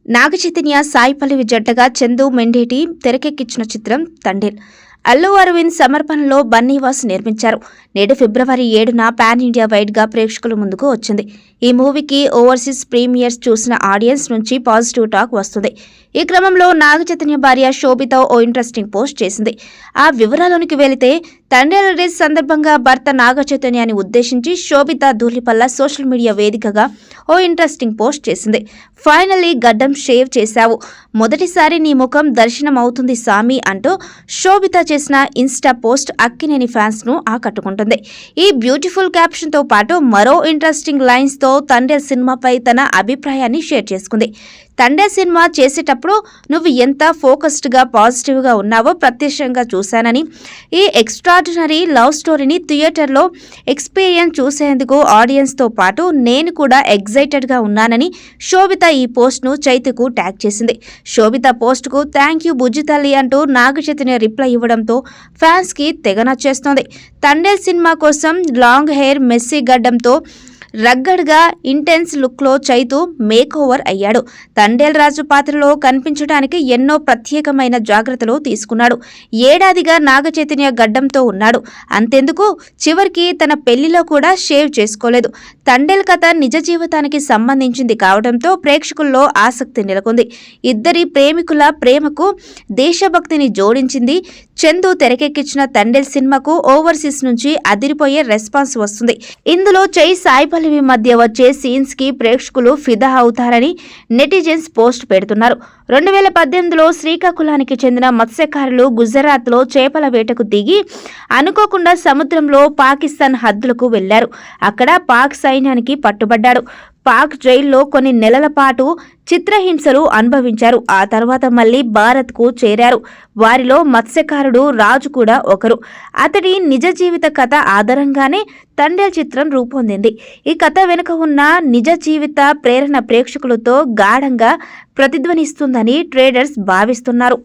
నాగ చైతన్య, సాయి పల్లవి జంటగా చందు మెండేటి తెరకెక్కించిన చిత్రం తండేల్. అల్లు అరవింద్ సమర్పణలో బన్నీవాస్ నిర్మించారు. నేడు ఫిబ్రవరి 7న పాన్ ఇండియా వైడ్ గా ప్రేక్షకుల ముందుకు వచ్చింది. ఈ మూవీకి ఓవర్సీస్ ప్రీమియర్స్ చూసిన ఆడియన్స్ నుంచి పాజిటివ్ టాక్ వస్తుంది. ఈ క్రమంలో నాగ చైతన్య భార్య శోభిత ఓ ఇంట్రెస్టింగ్ పోస్ట్ చేసింది. ఆ వివరాల్లోనికి వెళితే, తండేల్ రిలీజ్ సందర్భంగా భర్త నాగ చైతన్యాన్ని ఉద్దేశించి శోభిత ధూళిపల్ల సోషల్ మీడియా వేదికగా ఓ ఇంట్రెస్టింగ్ పోస్ట్ చేసింది. ఫైనల్లీ గడ్డం షేవ్ చేశావు, మొదటిసారి నీ ముఖం దర్శనం అవుతుంది సామి అంటూ శోభిత చేసిన ఇన్స్టా పోస్ట్ అక్కినేని ఫ్యాన్స్ ను ఆకట్టుకుంటుంది. ఈ బ్యూటిఫుల్ క్యాప్షన్ తో పాటు మరో ఇంట్రెస్టింగ్ లైన్స్ తో తండేల్ సినిమాపై తన అభిప్రాయాన్ని షేర్ చేసుకుంది. తండేల్ సినిమా చేసేటప్పుడు నువ్వు ఎంత ఫోకస్డ్ గా పాజిటివ్ గా ఉన్నావో ప్రత్యక్షంగా చూశానని, ఈ ఎక్స్ట్రాడినరీ లవ్ స్టోరీని థియేటర్లో ఎక్స్పీరియన్స్ చూసేందుకు ఆడియన్స్ తో పాటు నేను కూడా ఎగ్జైటెడ్ గా ఉన్నానని శోభిత ఈ పోస్ట్ ను చైతుకు ట్యాగ్ చేసింది. శోభిత పోస్ట్ కు థ్యాంక్ యూ బుజ్జి తల్లి అంటూ నాగ చైతన్య రిప్లై ఇవ్వడంతో ఫ్యాన్స్ కి తెగ నచ్చేస్తోంది. తండేల్ సినిమా కోసం లాంగ్ హెయిర్, మెస్సీ గడ్డంతో రగ్గడ్గా ఇంటెన్స్ లుక్లో చైతు మేక్ ఓవర్ అయ్యాడు. తండేల్ రాజు పాత్రలో కనిపించడానికి ఎన్నో ప్రత్యేకమైన జాగ్రత్తలు తీసుకున్నాడు. ఏడాదిగా నాగ చైతన్య గడ్డంతో ఉన్నాడు. అంతెందుకు, చివరికి తన పెళ్లిలో కూడా షేవ్ చేసుకోలేదు. తండేల్ కథ నిజ జీవితానికి సంబంధించింది కావడంతో ప్రేక్షకుల్లో ఆసక్తి నెలకొంది. ఇద్దరి ప్రేమికుల ప్రేమకు దేశభక్తిని జోడించింది. చందు తెరకెక్కించిన తండేల్ సినిమాకు ఓవర్సీస్ నుంచి అదిరిపోయే రెస్పాన్స్ వస్తుంది. ఇందులో సాయి పల్లవి మధ్య వచ్చే సీన్స్ కి ప్రేక్షకులు ఫిదా అవుతారని నెటిజన్స్ పోస్ట్ పెడుతున్నారు. 2018లో శ్రీకాకుళానికి చెందిన మత్స్యకారులు గుజరాత్లో చేపల వేటకు దిగి అనుకోకుండా సముద్రంలో పాకిస్తాన్ హద్దులకు వెళ్లారు. అక్కడ పాక్ సైన్యానికి పట్టుబడ్డాడు. పాక్ జైల్లో కొన్ని నెలల పాటు చిత్రహింసలు అనుభవించారు. ఆ తర్వాత మళ్లీ భారత్కు చేరారు. వారిలో మత్స్యకారుడు రాజు కూడా ఒకరు. అతడి నిజ జీవిత కథ ఆధారంగానే తండేల్ చిత్రం రూపొందింది. ఈ కథ వెనుక ఉన్న నిజ జీవిత ప్రేరణ ప్రేక్షకులతో గాఢంగా ప్రతిధ్వనిస్తుందని ట్రేడర్స్ భావిస్తున్నారు.